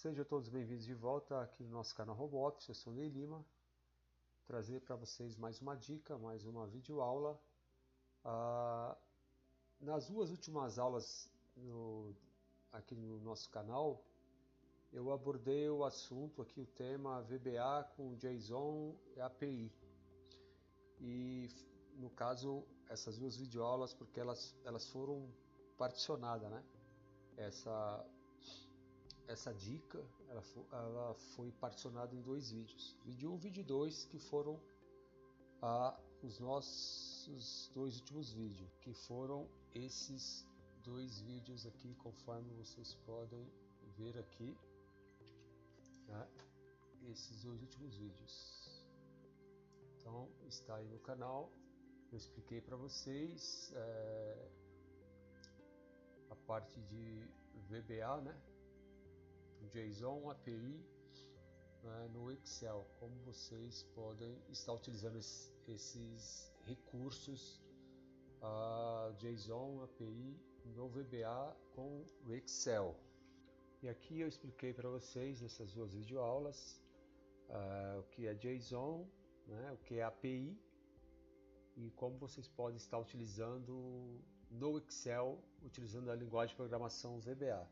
Sejam todos bem-vindos de volta aqui no nosso canal Robotics. Eu sou Ney Lima, trazer para vocês mais uma dica, mais uma videoaula. Nas duas últimas aulas aqui no nosso canal, eu abordei o assunto aqui, o tema VBA com JSON e API. E no caso, essas duas videoaulas, porque elas foram particionadas, né? Essa dica ela foi particionada em dois vídeos, vídeo 1 e vídeo 2, que foram os nossos dois últimos vídeos, que foram esses dois vídeos aqui, conforme vocês podem ver aqui, né? Esses dois últimos vídeos. Então está aí no canal, eu expliquei para vocês a parte de VBA, né? JSON, API, né, no Excel, como vocês podem estar utilizando esses recursos JSON, API no VBA com o Excel. E aqui eu expliquei para vocês nessas duas videoaulas o que é JSON, né, o que é API e como vocês podem estar utilizando no Excel, utilizando a linguagem de programação VBA.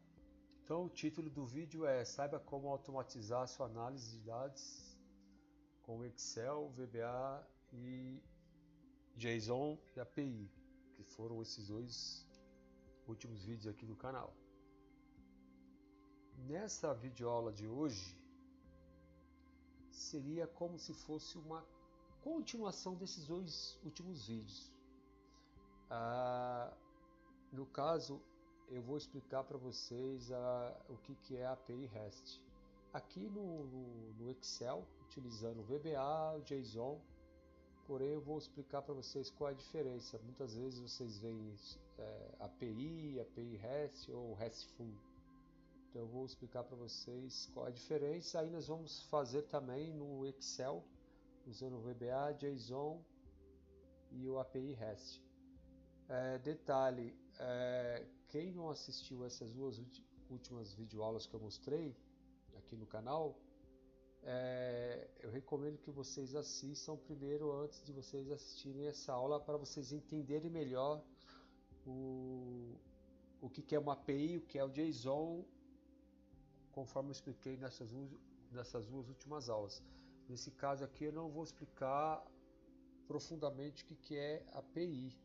Então o título do vídeo é: saiba como automatizar a sua análise de dados com Excel, VBA e JSON e API, que foram esses dois últimos vídeos aqui do canal. Nessa videoaula de hoje seria como se fosse uma continuação desses dois últimos vídeos. No caso, eu vou explicar para vocês o que é a API REST. Aqui no Excel, utilizando o VBA, o JSON, porém eu vou explicar para vocês qual é a diferença. Muitas vezes vocês veem API REST ou RESTful. Então eu vou explicar para vocês qual é a diferença. Aí nós vamos fazer também no Excel, usando o VBA, JSON e o API REST. Detalhe, quem não assistiu essas duas últimas videoaulas que eu mostrei aqui no canal, eu recomendo que vocês assistam primeiro antes de vocês assistirem essa aula, para vocês entenderem melhor o que é uma API, o que é o JSON, conforme eu expliquei nessas duas últimas aulas. Nesse caso aqui eu não vou explicar profundamente o que é API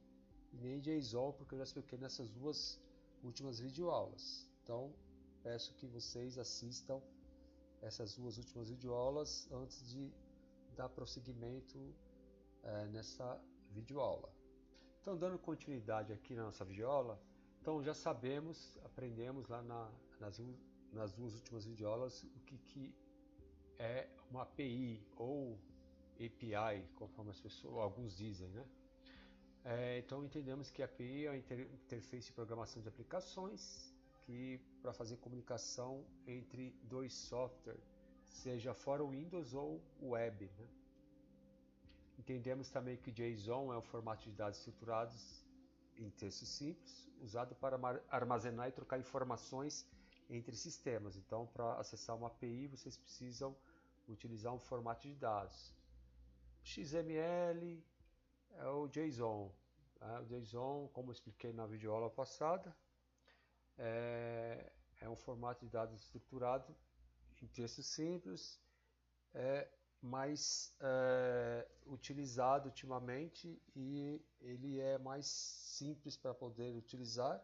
e nem JSON, porque eu já expliquei nessas duas últimas videoaulas. Então peço que vocês assistam essas duas últimas videoaulas antes de dar prosseguimento nessa videoaula. Então, dando continuidade aqui na nossa videoaula, então já sabemos, aprendemos lá nas duas últimas videoaulas o que é uma API ou API, conforme alguns dizem, né? Então entendemos que a API é a interface de programação de aplicações, que para fazer comunicação entre dois softwares, seja fora o Windows ou web, né? Entendemos também que JSON é um formato de dados estruturados em texto simples, usado para armazenar e trocar informações entre sistemas. Então, para acessar uma API, vocês precisam utilizar um formato de dados. XML é o JSON. O JSON, como eu expliquei na videoaula passada, é um formato de dados estruturado em texto simples, mais utilizado ultimamente, e ele é mais simples para poder utilizar.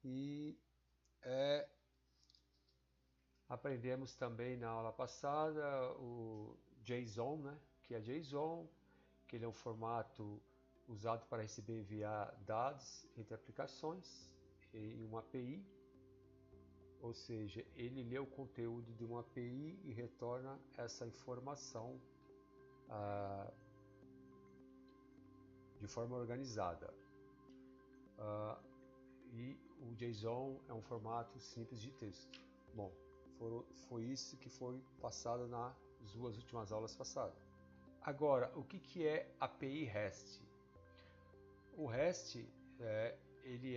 E aprendemos também na aula passada o JSON, né? Que é JSON, que ele é um formato usado para receber e enviar dados entre aplicações em uma API, ou seja, ele lê o conteúdo de uma API e retorna essa informação de forma organizada. E o JSON é um formato simples de texto. Bom, foi isso que foi passado nas duas últimas aulas passadas. Agora, o que é API REST? O REST ele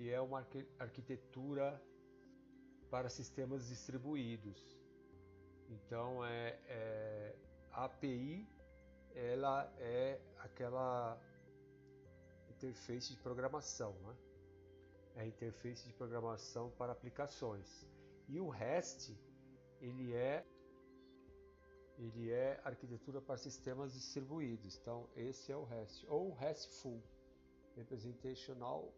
é uma arquitetura para sistemas distribuídos. Então a API ela é aquela interface de programação, né? É a interface de programação para aplicações. E o REST ele é arquitetura para sistemas distribuídos. Então esse é o REST ou RESTful, Representational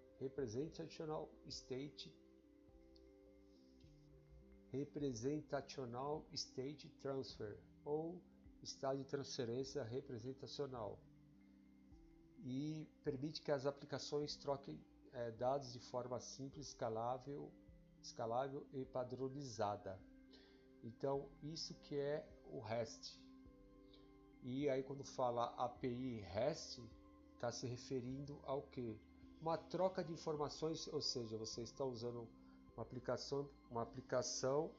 State Transfer, ou estado de transferência representacional, e permite que as aplicações troquem dados de forma simples, escalável e padronizada. Então isso que é o REST. E aí quando fala API REST, está se referindo ao que? Uma troca de informações, ou seja, você está usando uma aplicação,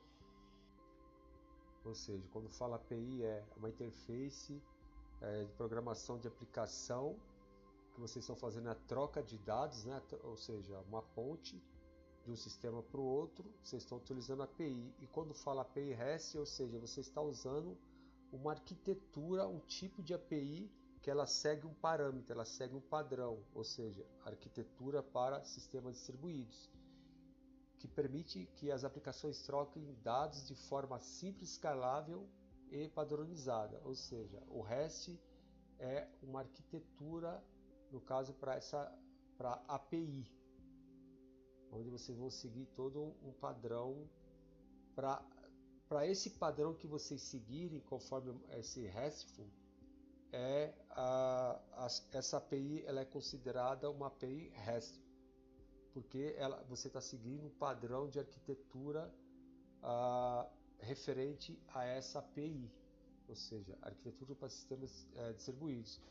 ou seja, quando fala API é uma interface de programação de aplicação, que vocês estão fazendo a troca de dados, né? Ou seja, uma ponte de um sistema para o outro, vocês estão utilizando a API. E quando fala API REST, ou seja, você está usando uma arquitetura, um tipo de API que ela segue um parâmetro, ela segue um padrão, ou seja, arquitetura para sistemas distribuídos, que permite que as aplicações troquem dados de forma simples, escalável e padronizada. Ou seja, o REST é uma arquitetura, no caso, para API, onde vocês vão seguir todo um padrão. Para esse padrão que vocês seguirem, conforme esse RESTful, essa API ela é considerada uma API REST, porque você está seguindo um padrão de arquitetura referente a essa API, ou seja, arquitetura para sistemas distribuídos.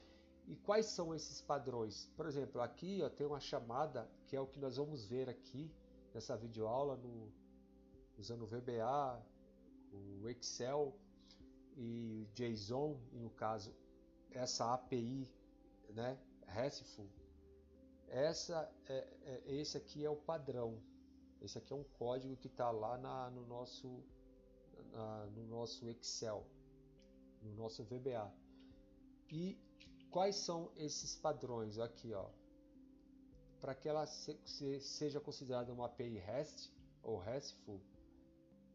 E quais são esses padrões? Por exemplo, aqui tem uma chamada, que é o que nós vamos ver aqui nessa videoaula, usando o VBA, o Excel e o JSON, e no caso essa API, né, RESTful. Esse aqui é o padrão. Esse aqui é um código que está lá no nosso Excel, no nosso VBA. E quais são esses padrões aqui, ó? Para que ela seja considerada uma API REST ou RESTful,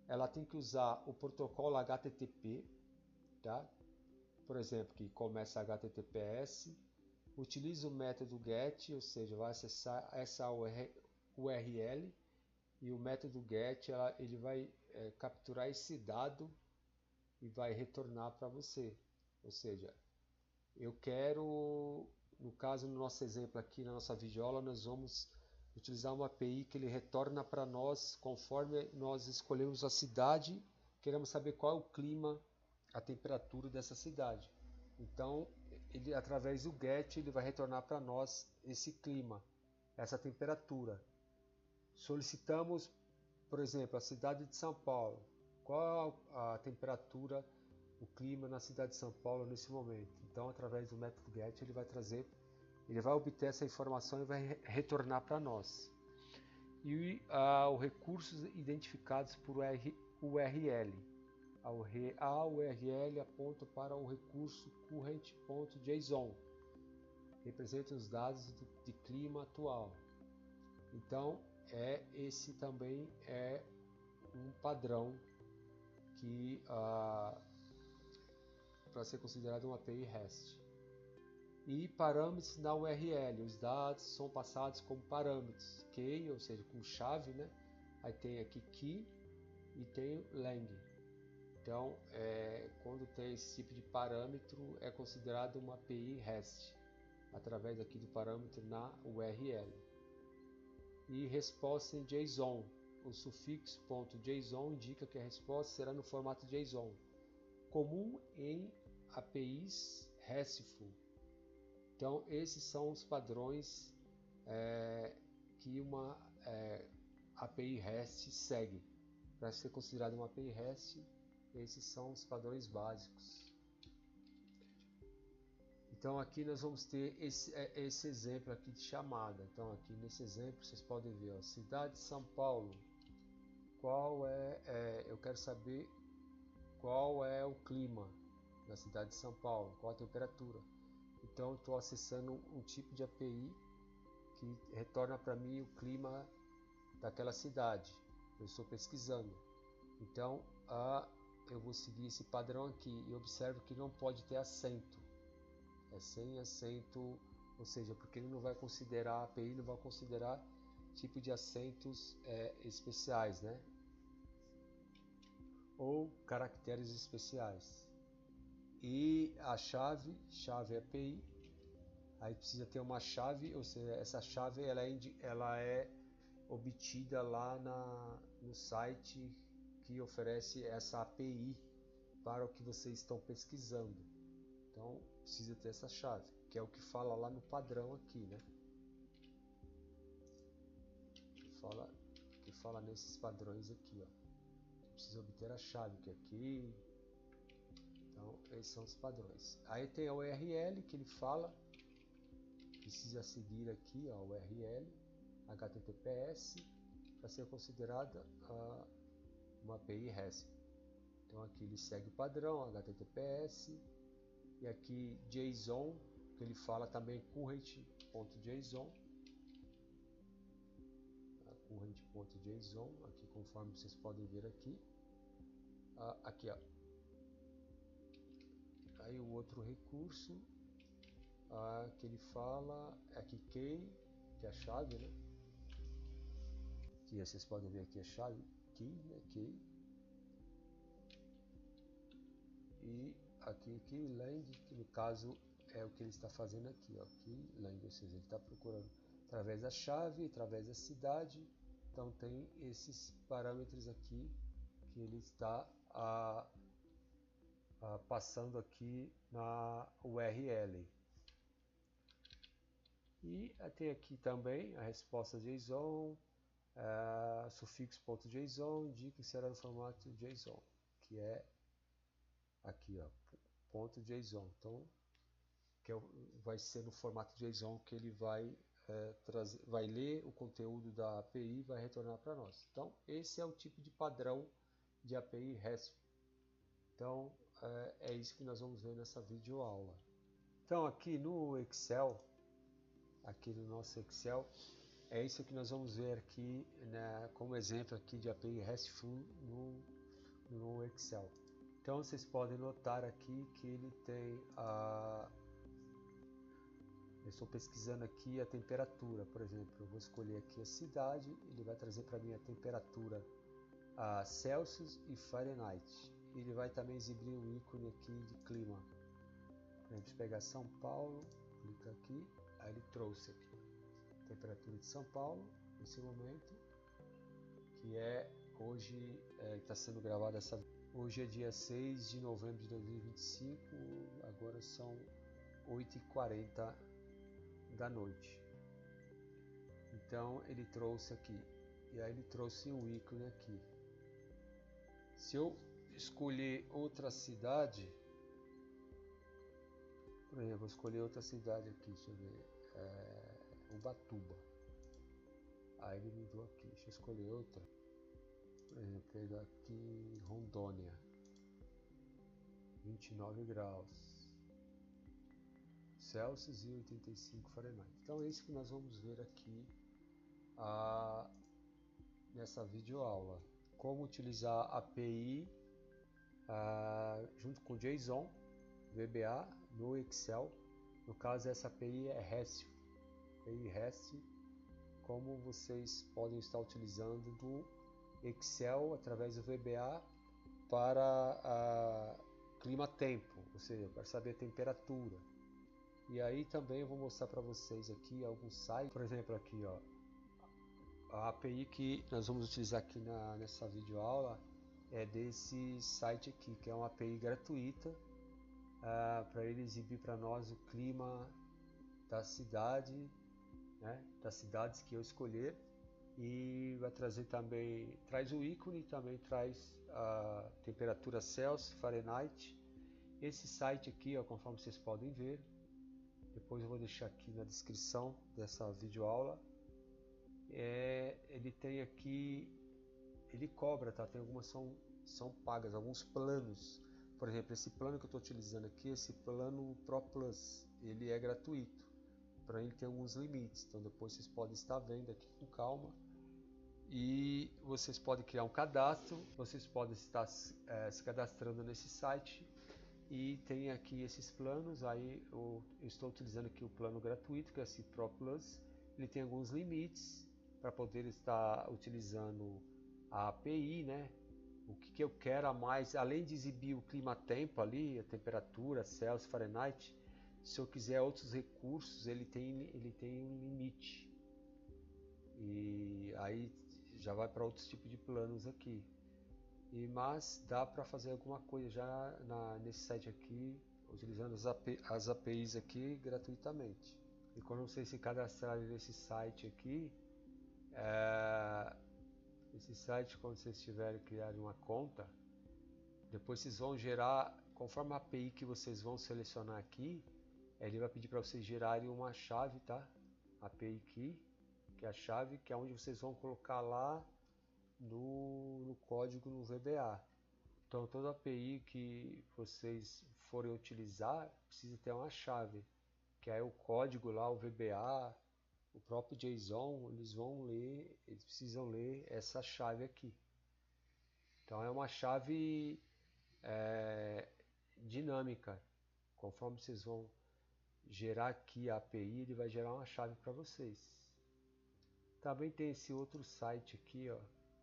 ela tem que usar o protocolo HTTP, tá? Por exemplo, que começa HTTPS, utiliza o método GET, ou seja, vai acessar essa URL, e o método GET ele vai capturar esse dado e vai retornar para você. Ou seja, eu quero, no caso, no nosso exemplo aqui, na nossa videoaula, nós vamos utilizar uma API que ele retorna para nós conforme nós escolhemos a cidade, queremos saber qual é o clima, a temperatura dessa cidade. Então, ele, através do GET, ele vai retornar para nós esse clima, essa temperatura. Solicitamos, por exemplo, a cidade de São Paulo. Qual a temperatura, o clima na cidade de São Paulo nesse momento? Então, através do método GET, ele vai obter essa informação e vai retornar para nós. E os recursos identificados por URL. A URL aponta para o recurso current.json, representa os dados de clima atual. Então, esse também é um padrão que para ser considerado uma API REST. E parâmetros na URL, os dados são passados como parâmetros, key, ou seja, com chave, né? Aí tem aqui key e tem lang. Então, quando tem esse tipo de parâmetro, é considerado uma API REST, através aqui do parâmetro na URL. E resposta em JSON. O sufixo .json indica que a resposta será no formato JSON, comum em APIs RESTful. Então, esses são os padrões que uma API REST segue. Para ser considerado uma API REST, esses são os padrões básicos. Então aqui nós vamos ter esse exemplo aqui de chamada. Então aqui nesse exemplo vocês podem ver, ó, cidade de São Paulo, eu quero saber qual é o clima na cidade de São Paulo, qual a temperatura. Então estou acessando um tipo de API que retorna para mim o clima daquela cidade. Eu estou pesquisando. Então eu vou seguir esse padrão aqui e observo que não pode ter acento. É sem acento, ou seja, porque ele não vai considerar, a API não vai considerar tipo de acentos especiais, né? Ou caracteres especiais. E a chave API, aí precisa ter uma chave, ou seja, essa chave ela é obtida lá no site que oferece essa API para o que vocês estão pesquisando. Então precisa ter essa chave, que é o que fala lá no padrão aqui, né? Que fala nesses padrões aqui, ó. Precisa obter a chave, que é aqui. Então esses são os padrões. Aí tem a URL que ele fala, precisa seguir aqui, ó, URL HTTPS para ser considerada uma API REST. Então aqui ele segue o padrão HTTPS e aqui JSON, que ele fala também current.json, current.json, aqui conforme vocês podem ver aqui. Aqui, ó. Aí o outro recurso que ele fala aqui key, que é a chave, né? Que vocês podem ver aqui a chave key, né? Key. E aqui keylang, que no caso é o que ele está fazendo aqui, ó, keylang, ou seja, ele está procurando através da chave, através da cidade. Então tem esses parâmetros aqui que ele está passando aqui na URL. E tem aqui também a resposta JSON, sufixo.json, indica que será no formato JSON, que é aqui, ó, .json. Então vai ser no formato JSON que ele vai vai ler o conteúdo da API e vai retornar para nós. Então esse é o tipo de padrão de API REST. Então é isso que nós vamos ver nessa videoaula. Então aqui no Excel, aqui no nosso Excel, é isso que nós vamos ver aqui, né, como exemplo aqui de API RESTful no Excel. Então vocês podem notar aqui que ele tem eu estou pesquisando aqui a temperatura, por exemplo, eu vou escolher aqui a cidade, ele vai trazer para mim a temperatura a Celsius e Fahrenheit. Ele vai também exibir um ícone aqui de clima. Por exemplo, se pegar São Paulo, clica aqui, aí ele trouxe aqui a temperatura de São Paulo nesse momento, que é hoje, está sendo gravada essa. Hoje é dia 6 de novembro de 2025, agora são 8h40 da noite. Então ele trouxe aqui, e aí ele trouxe um ícone aqui. Se eu escolher outra cidade, por exemplo, vou escolher outra cidade aqui, deixa eu ver, Ubatuba. Aí ele mudou aqui, deixa eu escolher outra. Por exemplo, pegar aqui Rondônia, 29 graus Celsius e 85 Fahrenheit. Então é isso que nós vamos ver aqui nessa videoaula. Como utilizar a API junto com JSON, VBA no Excel. No caso essa API é REST. API REST, como vocês podem estar utilizando do Excel através do VBA para clima-tempo, ou seja, para saber a temperatura. E aí também eu vou mostrar para vocês aqui alguns sites, por exemplo aqui, ó, a API que nós vamos utilizar aqui nessa videoaula é desse site aqui, que é uma API gratuita para ele exibir para nós o clima da cidade, né, das cidades que eu escolher, e vai trazer também, traz o ícone, também traz a temperatura Celsius, Fahrenheit. Esse site aqui, ó, conforme vocês podem ver, depois eu vou deixar aqui na descrição dessa videoaula, ele tem aqui, ele cobra, tá? Tem algumas são pagas, alguns planos. Por exemplo, esse plano que eu estou utilizando aqui, esse plano Pro Plus, ele é gratuito. Para ele tem alguns limites, então depois vocês podem estar vendo aqui com calma. E vocês podem criar um cadastro, vocês podem estar se cadastrando nesse site. E tem aqui esses planos, aí eu estou utilizando aqui o plano gratuito, que é esse Pro Plus. Ele tem alguns limites para poder estar utilizando a API, né? O que eu quero a mais, além de exibir o clima-tempo ali, a temperatura, Celsius, Fahrenheit, se eu quiser outros recursos, ele tem um limite. E aí já vai para outros tipos de planos aqui. Mas dá para fazer alguma coisa já nesse site aqui, utilizando as APIs aqui gratuitamente. E quando vocês se cadastrarem nesse site aqui, esse site, quando vocês tiverem criado uma conta, depois vocês vão gerar, conforme a API que vocês vão selecionar aqui, ele vai pedir para vocês gerarem uma chave, tá? API key, que é a chave, que é onde vocês vão colocar lá no código no VBA. Então toda API que vocês forem utilizar precisa ter uma chave, que é o código lá, o VBA, o próprio JSON, eles precisam ler essa chave aqui. Então é uma chave dinâmica. Conforme vocês vão gerar aqui a API, ele vai gerar uma chave para vocês. Também tem esse outro site aqui, ó,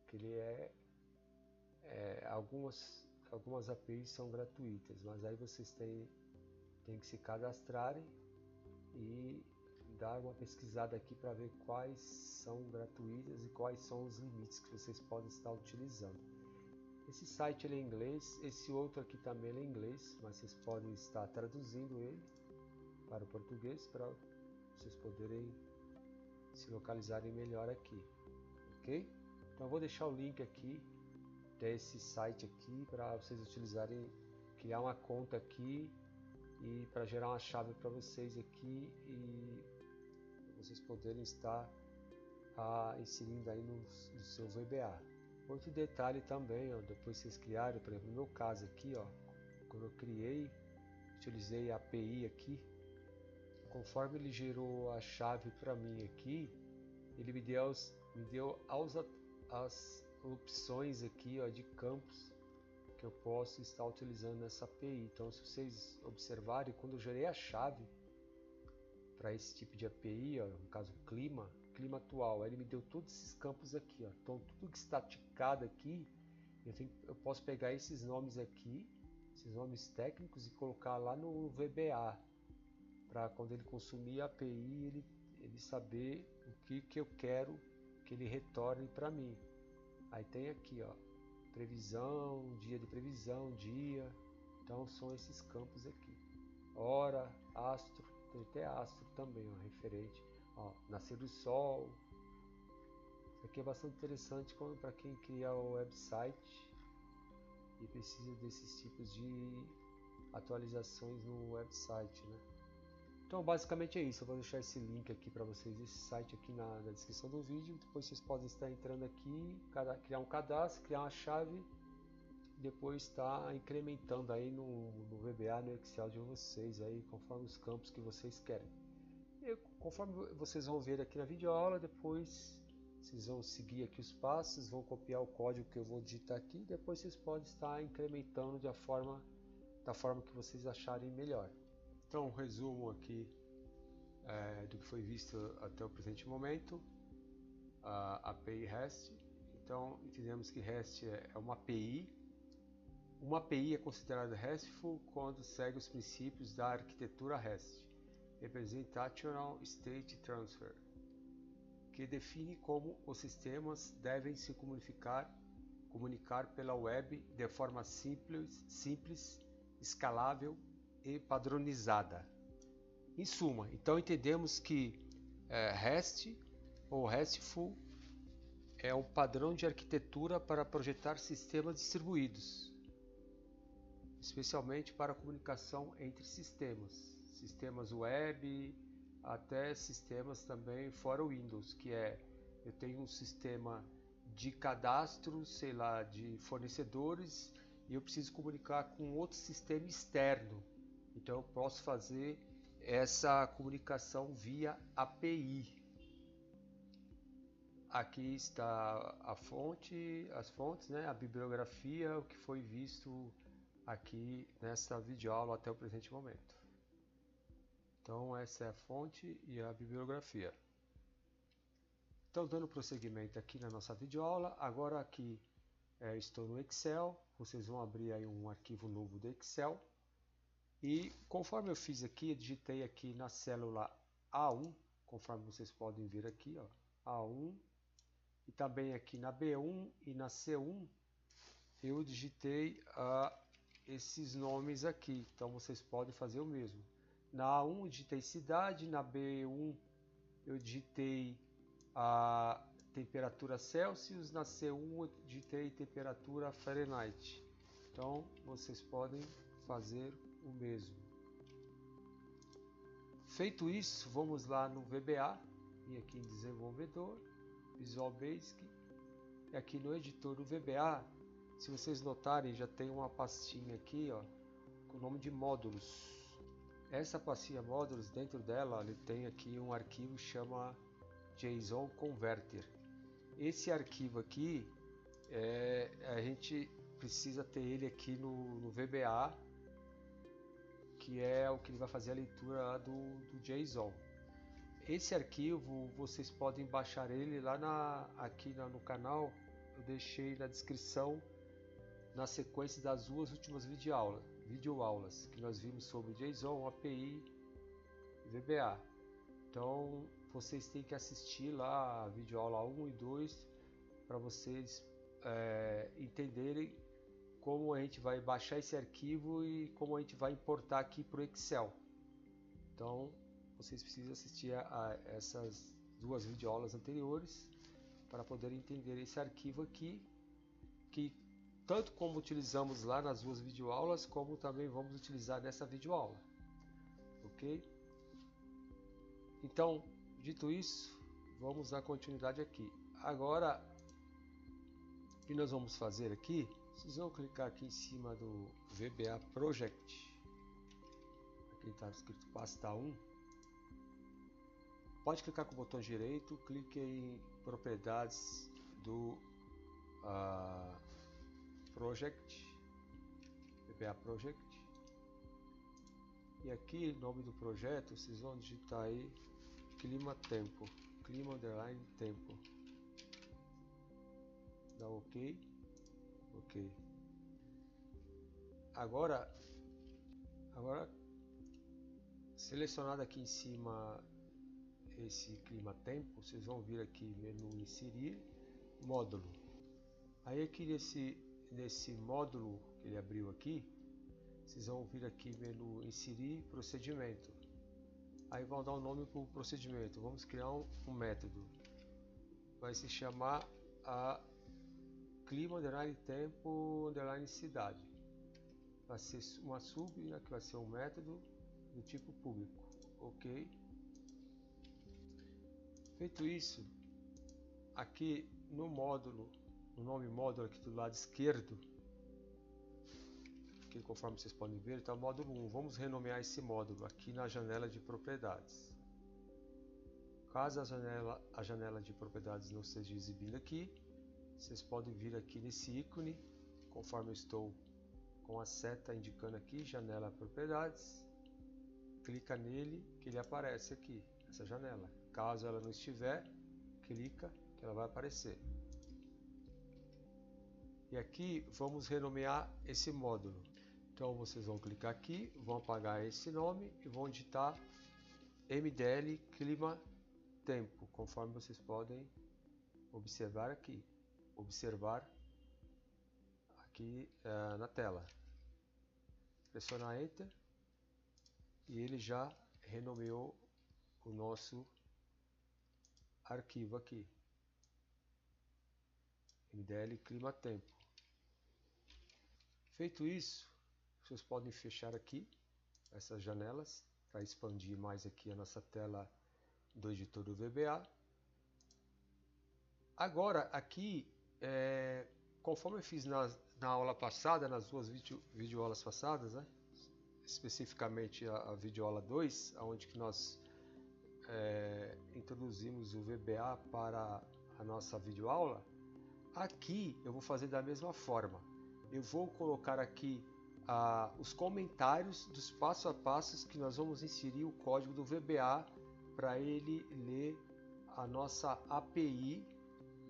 que ele algumas APIs são gratuitas, mas aí vocês têm que se cadastrarem e dar uma pesquisada aqui para ver quais são gratuitas e quais são os limites que vocês podem estar utilizando. Esse site ele é em inglês, esse outro aqui também é em inglês, mas vocês podem estar traduzindo ele para o português para vocês poderem se localizarem melhor aqui, ok? Então eu vou deixar o link aqui desse site aqui para vocês utilizarem, criar uma conta aqui e para gerar uma chave para vocês aqui e vocês poderem estar inserindo aí no seu VBA. Outro detalhe também, ó, depois vocês criarem, por exemplo, no meu caso aqui, ó, quando eu criei, utilizei a API aqui, conforme ele gerou a chave para mim aqui, ele me deu as opções aqui, ó, de campos que eu posso estar utilizando nessa API. Então, se vocês observarem, quando eu gerei a chave para esse tipo de API, ó, no caso clima atual, aí ele me deu todos esses campos aqui, ó. Então tudo que está ticado aqui, eu posso pegar esses nomes aqui, esses nomes técnicos e colocar lá no VBA, para quando ele consumir a API, ele saber o que eu quero que ele retorne para mim. Aí tem aqui, ó, previsão, dia de previsão, dia. Então são esses campos aqui. Hora, astro, tem até astro também, ó, referente. Ó, nascer do sol. Isso aqui é bastante interessante para quem cria o website e precisa desses tipos de atualizações no website, né? Então basicamente é isso. Eu vou deixar esse link aqui para vocês, esse site aqui na descrição do vídeo. Depois vocês podem estar entrando aqui, criar um cadastro, criar uma chave, depois estar incrementando aí no VBA, no Excel de vocês aí, conforme os campos que vocês querem. Conforme vocês vão ver aqui na videoaula, depois vocês vão seguir aqui os passos, vão copiar o código que eu vou digitar aqui, e depois vocês podem estar incrementando da forma que vocês acharem melhor. Então, um resumo aqui do que foi visto até o presente momento, a API REST. Então, entendemos que REST é uma API. Uma API é considerada RESTful quando segue os princípios da arquitetura REST. Representational State Transfer, que define como os sistemas devem se comunicar pela web de forma simples, escalável e padronizada. Em suma, então entendemos que REST ou RESTful é um padrão de arquitetura para projetar sistemas distribuídos, especialmente para comunicação entre sistemas web, até sistemas também fora o Windows, que eu tenho um sistema de cadastro, sei lá, de fornecedores, e eu preciso comunicar com outro sistema externo. Então eu posso fazer essa comunicação via API. Aqui está a fonte, as fontes, né, a bibliografia, o que foi visto aqui nessa videoaula até o presente momento. Então essa é a fonte e a bibliografia. Então, dando prosseguimento aqui na nossa videoaula, agora aqui estou no Excel, vocês vão abrir aí um arquivo novo do Excel, e conforme eu fiz aqui, eu digitei aqui na célula A1, conforme vocês podem ver aqui, ó, A1, e também aqui na B1 e na C1, eu digitei esses nomes aqui, então vocês podem fazer o mesmo. Na A1 eu digitei cidade, na B1 eu digitei a temperatura Celsius, na C1 eu digitei temperatura Fahrenheit. Então vocês podem fazer o mesmo. Feito isso, vamos lá no VBA, e aqui em desenvolvedor, Visual Basic, e aqui no editor do VBA, se vocês notarem, já tem uma pastinha aqui, ó, com o nome de módulos. Essa pastinha módulos, dentro dela, ele tem aqui um arquivo que chama JSON Converter. Esse arquivo aqui, a gente precisa ter ele aqui no VBA, que é o que ele vai fazer a leitura do JSON. Esse arquivo vocês podem baixar ele lá aqui no canal, eu deixei na descrição na sequência das duas últimas videoaulas que nós vimos sobre JSON, API e VBA. Então vocês têm que assistir lá a videoaula 1 e 2 para vocês entenderem como a gente vai baixar esse arquivo e como a gente vai importar aqui para o Excel. Então vocês precisam assistir a essas duas videoaulas anteriores para poder entender esse arquivo aqui, que tanto como utilizamos lá nas duas videoaulas, como também vamos utilizar nessa videoaula. Ok? Então, dito isso, vamos dar continuidade aqui. Agora, o que nós vamos fazer aqui, vocês vão clicar aqui em cima do VBA Project. Aqui está escrito pasta 1. Pode clicar com o botão direito, clique em propriedades do Project, VBA Project. E aqui, nome do projeto, vocês vão digitar aí clima tempo, clima underline tempo. Dá OK. OK. Agora selecionado aqui em cima esse clima tempo, vocês vão vir aqui menu inserir módulo. Aí aqui nesse módulo que ele abriu aqui, vocês vão vir aqui menu inserir procedimento. Aí vão dar um nome para o procedimento. Vamos criar um método. Vai se chamar clima underline tempo underline cidade. Vai ser uma sub, que vai ser um método do tipo público. OK. Feito isso, aqui no módulo, no nome módulo aqui do lado esquerdo, que conforme vocês podem ver, está o módulo 1. Vamos renomear esse módulo aqui na janela de propriedades. Caso a janela de propriedades não esteja exibindo aqui, vocês podem vir aqui nesse ícone, conforme eu estou com a seta indicando aqui, janela propriedades, clica nele que ele aparece aqui, essa janela. Caso ela não estiver, clica que ela vai aparecer. E aqui vamos renomear esse módulo. Então vocês vão clicar aqui, vão apagar esse nome e vão digitar MDL clima tempo, conforme vocês podem observar aqui. Na tela. Pressionar Enter e ele já renomeou o nosso arquivo aqui. MDL clima tempo. Feito isso, vocês podem fechar aqui essas janelas para expandir mais aqui a nossa tela do editor do VBA. Agora aqui Conforme eu fiz na aula passada, nas duas videoaulas passadas, né? Especificamente a videoaula 2, onde que nós introduzimos o VBA para a nossa videoaula, aqui eu vou fazer da mesma forma. Eu vou colocar aqui os comentários dos passo a passos que nós vamos inserir o código do VBA para ele ler a nossa API,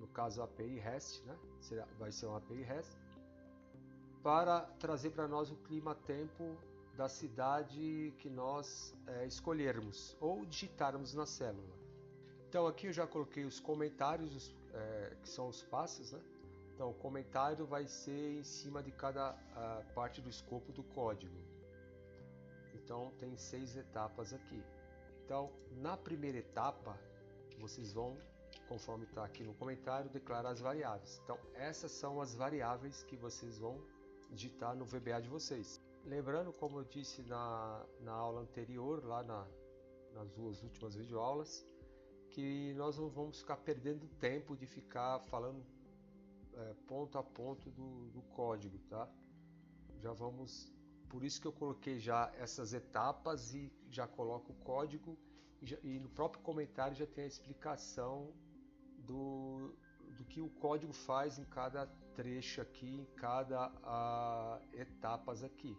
no caso a API REST, né? Vai ser uma API REST, para trazer para nós o clima-tempo da cidade que nós escolhermos ou digitarmos na célula. Então aqui eu já coloquei os comentários, que são os passos, né? Então o comentário vai ser em cima de cada parte do escopo do código. Então tem 6 etapas aqui. Então na primeira etapa vocês vão, conforme está aqui no comentário, declarar as variáveis. Então essas são as variáveis que vocês vão digitar no VBA de vocês. Lembrando, como eu disse na aula anterior, lá nas duas últimas videoaulas, que nós não vamos ficar perdendo tempo de ficar falando ponto a ponto do código, tá? Já vamos, por isso que eu coloquei já essas etapas e já coloco o código e no próprio comentário já tem a explicação do que o código faz em cada trecho aqui, em cada etapas aqui.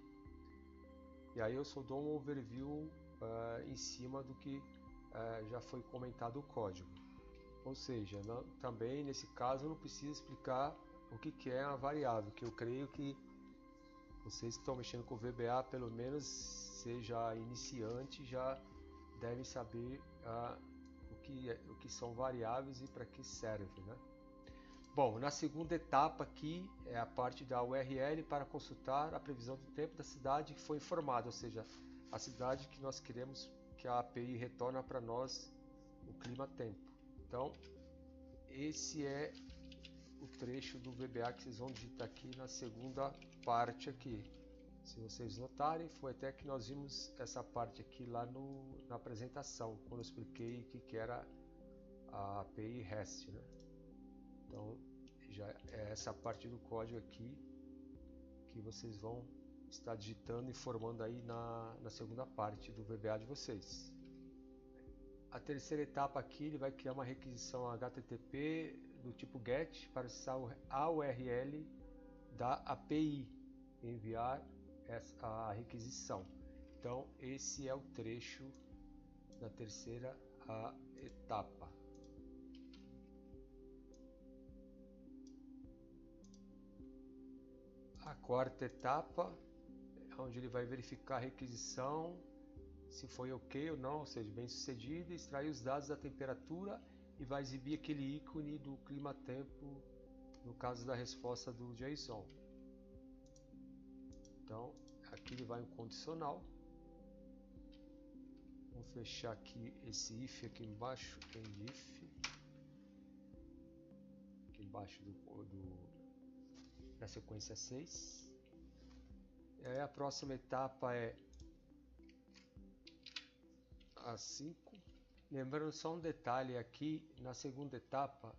E aí eu só dou um overview em cima do que já foi comentado o código. Ou seja, também nesse caso eu não preciso explicar o que é a variável, que eu creio que vocês que estão mexendo com o VBA, pelo menos seja iniciante, já devem saber o que são variáveis e para que serve, né? Bom, na segunda etapa aqui é a parte da URL para consultar a previsão do tempo da cidade que foi informada, ou seja, a cidade que nós queremos que a API retorna para nós o clima-tempo. Então, esse é o trecho do VBA que vocês vão digitar aqui na segunda parte aqui. Se vocês notarem, foi até que nós vimos essa parte aqui lá na apresentação, quando eu expliquei o que era a API REST, né? Então, já é essa parte do código aqui que vocês vão estar digitando e formando aí na segunda parte do VBA de vocês. A terceira etapa aqui, ele vai criar uma requisição HTTP do tipo GET para acessar a URL da API e enviar a requisição. Então, esse é o trecho da terceira etapa. A quarta etapa, onde ele vai verificar a requisição, se foi ok ou não, ou seja, bem sucedido, extrair os dados da temperatura e vai exibir aquele ícone do clima-tempo no caso da resposta do JSON. Então, aqui ele vai um condicional. Vamos fechar aqui esse if aqui embaixo, end if, aqui embaixo da sequência 6. E aí a próxima etapa é a 5. Lembrando só um detalhe aqui, na segunda etapa,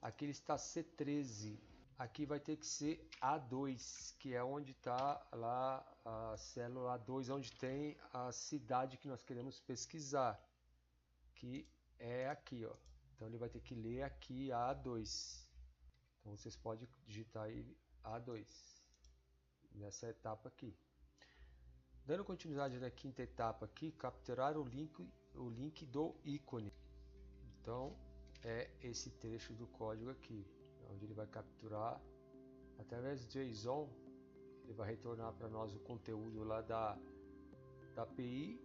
aqui ele está C13, aqui vai ter que ser A2, que é onde está lá a célula A2, onde tem a cidade que nós queremos pesquisar, que é aqui, ó. Então ele vai ter que ler aqui A2. Então vocês podem digitar aí A2 nessa etapa aqui. Dando continuidade na quinta etapa aqui, capturar o link do ícone. Então é esse trecho do código aqui, onde ele vai capturar através do JSON, ele vai retornar para nós o conteúdo lá da API.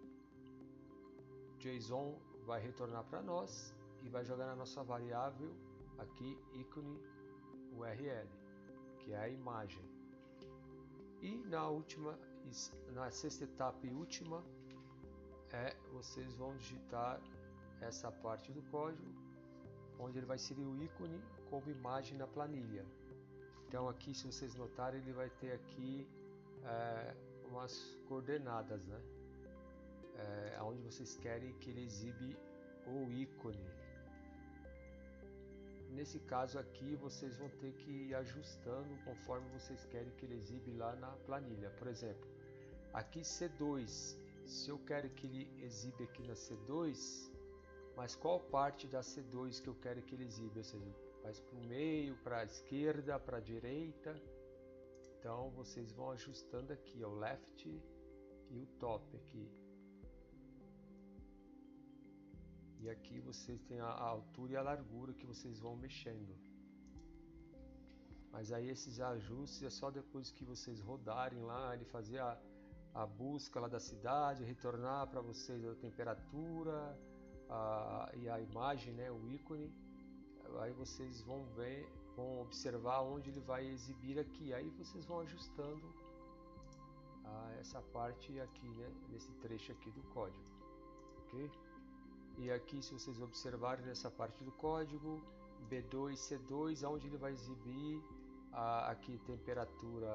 O JSON vai retornar para nós e vai jogar na nossa variável aqui ícone URL, que é a imagem. E na sexta etapa e última, vocês vão digitar essa parte do código, onde ele vai inserir o ícone como imagem na planilha. Então aqui, se vocês notarem, ele vai ter aqui umas coordenadas, né? Onde vocês querem que ele exibe o ícone. nesse caso aqui vocês vão ter que ir ajustando conforme vocês querem que ele exibe lá na planilha. Por exemplo, aqui C2, se eu quero que ele exibe aqui na C2, mas qual parte da C2 que eu quero que ele exiba? Ou seja, mais para o meio, para a esquerda, para a direita. Então vocês vão ajustando aqui, ó, o left e o top aqui. E aqui vocês têm a altura e a largura que vocês vão mexendo. Mas aí esses ajustes é só depois que vocês rodarem lá, ele fazer a busca lá da cidade, retornar para vocês a temperatura e a imagem, né, o ícone. Aí vocês vão ver, vão observar onde ele vai exibir aqui. Aí vocês vão ajustando essa parte aqui, né, nesse trecho aqui do código, ok? E aqui, se vocês observarem nessa parte do código, B2, C2, onde ele vai exibir aqui temperatura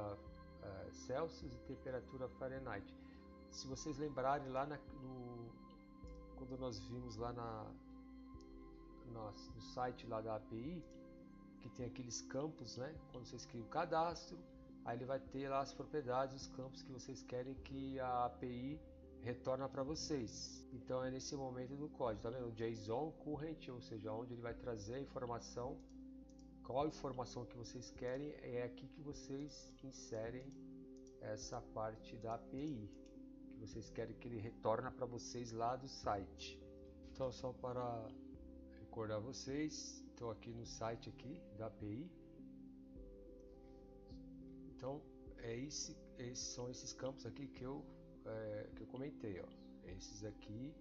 Celsius e temperatura Fahrenheit. Se vocês lembrarem lá quando nós vimos lá no site lá da API, que tem aqueles campos, né? Quando vocês criam o cadastro, aí ele vai ter lá as propriedades, os campos que vocês querem que a API retorna para vocês. Então é nesse momento do código, tá vendo? O JSON current, ou seja, onde ele vai trazer a informação, qual informação que vocês querem, é aqui que vocês inserem essa parte da API que vocês querem que ele retorne para vocês lá do site. Então, só para recordar vocês, estou aqui no site aqui da API. Então são esses campos aqui que eu comentei, ó. Esses aqui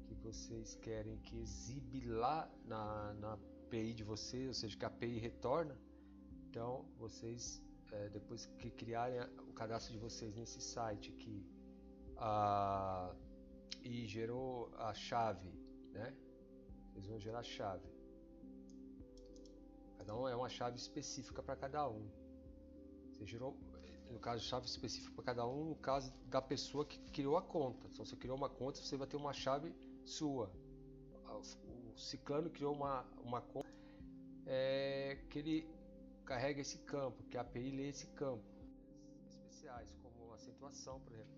que vocês querem que exibe lá na API de vocês, ou seja, que a API retorna. Então vocês, depois que criarem o cadastro de vocês nesse site aqui e gerou a chave, né? Vocês vão gerar a chave. Cada um é uma chave específica para cada um. Você gerou, no caso, chave específica para cada um, no caso da pessoa que criou a conta. Então, você criou uma conta, você vai ter uma chave sua. O ciclano criou uma conta que ele carrega esse campo, que a API lê esse campo. Especiais, como acentuação, por exemplo.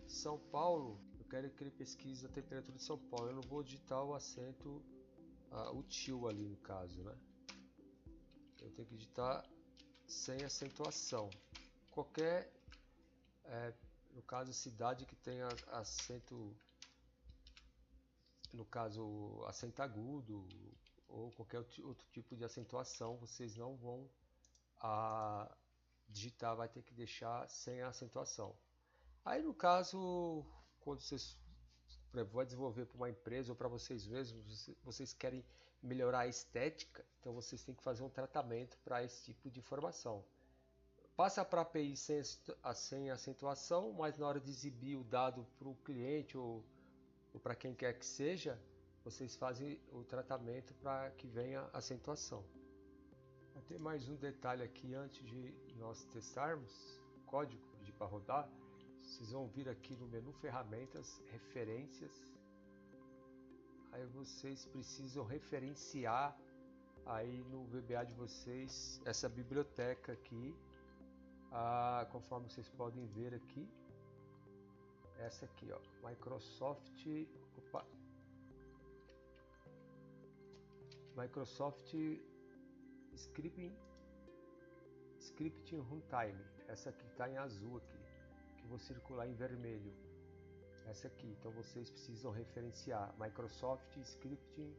São Paulo, eu quero que ele pesquise a temperatura de São Paulo. Eu não vou digitar o acento, o tio ali no caso, né? Eu tenho que digitar sem acentuação. Qualquer, no caso, cidade que tenha acento, no caso, acento agudo ou qualquer outro tipo de acentuação, vocês não vão digitar, vai ter que deixar sem a acentuação. Aí, no caso, quando vocês vão desenvolver para uma empresa ou para vocês mesmos, vocês querem melhorar a estética, então vocês têm que fazer um tratamento para esse tipo de informação. Passa para a API sem acentuação, mas na hora de exibir o dado para o cliente ou para quem quer que seja, vocês fazem o tratamento para que venha a acentuação. Tem mais um detalhe aqui antes de nós testarmos o código para rodar. Vocês vão vir aqui no menu ferramentas, referências. Aí vocês precisam referenciar aí no VBA de vocês essa biblioteca aqui. Conforme vocês podem ver aqui, essa aqui, ó, Microsoft Scripting Runtime. Essa aqui está em azul aqui, que vou circular em vermelho. Essa aqui, então vocês precisam referenciar Microsoft Scripting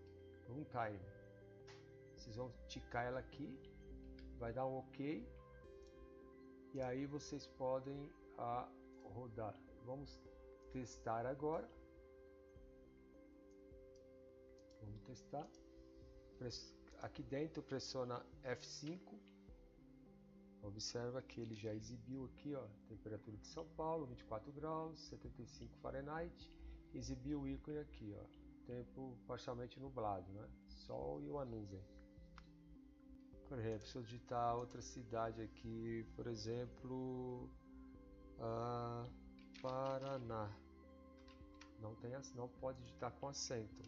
Runtime. Vocês vão ticar ela aqui, vai dar um OK. E aí vocês podem rodar. Vamos testar agora. Vamos testar. Aqui dentro pressiona F5. Observa que ele já exibiu aqui, ó, temperatura de São Paulo, 24 graus, 75 Fahrenheit. Exibiu o ícone aqui, ó, tempo parcialmente nublado, né? Sol e uma nuvem. Por exemplo, se eu digitar outra cidade aqui, por exemplo, Paraná, não pode digitar com acento.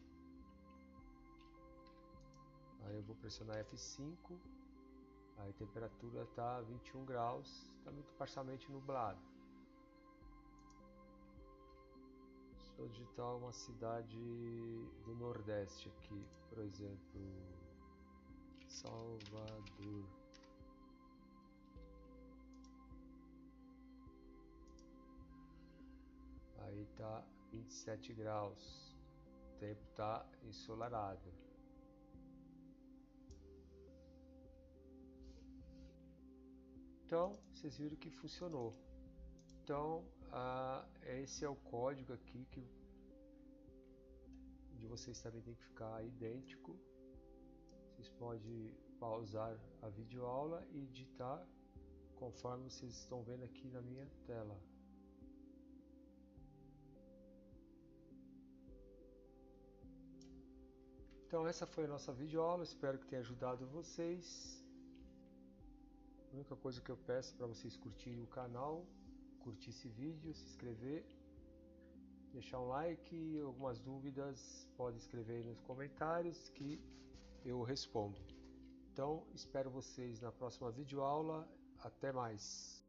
Aí eu vou pressionar F5. Aí a temperatura está 21 graus, está muito parcialmente nublado. Deixa eu digitar uma cidade do Nordeste aqui, por exemplo, Salvador. Aí tá 27 graus, o tempo tá ensolarado. Então, vocês viram que funcionou. Então, esse é o código aqui que de vocês também tem que ficar idêntico. Vocês podem pausar a videoaula e digitar conforme vocês estão vendo aqui na minha tela. Então essa foi a nossa videoaula, espero que tenha ajudado vocês. A única coisa que eu peço para vocês curtirem o canal, curtir esse vídeo, se inscrever, deixar um like e algumas dúvidas pode escrever aí nos comentários que eu respondo. Então espero vocês na próxima videoaula, até mais!